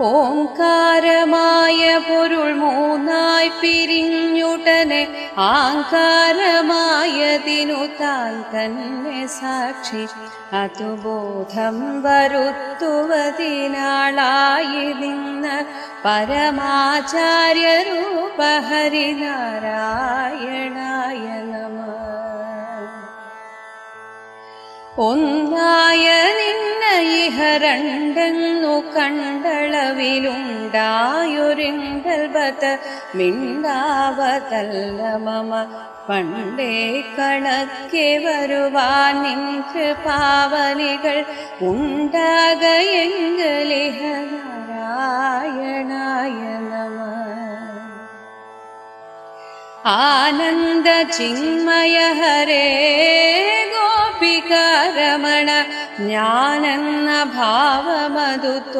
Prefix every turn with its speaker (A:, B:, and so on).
A: ഓംകാരമായ പൊരുൾ മൂന്നായി പിരിഞ്ഞുടനെ ആങ്കാരമായതിനു താൻ തന്നെ സാക്ഷി അതുബോധം വരുത്തുവതിനാളായി നിന്ന് പരമാചാര്യരൂപ ഹരിനാരായണായ നമഃ. ഒന്നായ നിന്ന ഇഹ രണ്ടെന്നു കണ്ടളവിലുണ്ടായൊരിങ്കൽബത മിണ്ടാവതല്ല മമ പണ്ടേ കണക്കെ വരുവാൻ നിൻ കൃപാവലികൾ ഉണ്ടാകയെങ്കലിഹ നാരായണായ നമഃ. ആനന്ദ ചിന്മയ ഹരേ ഗോപികാരമണ ജ്ഞാനെന്ന ഭാവമതു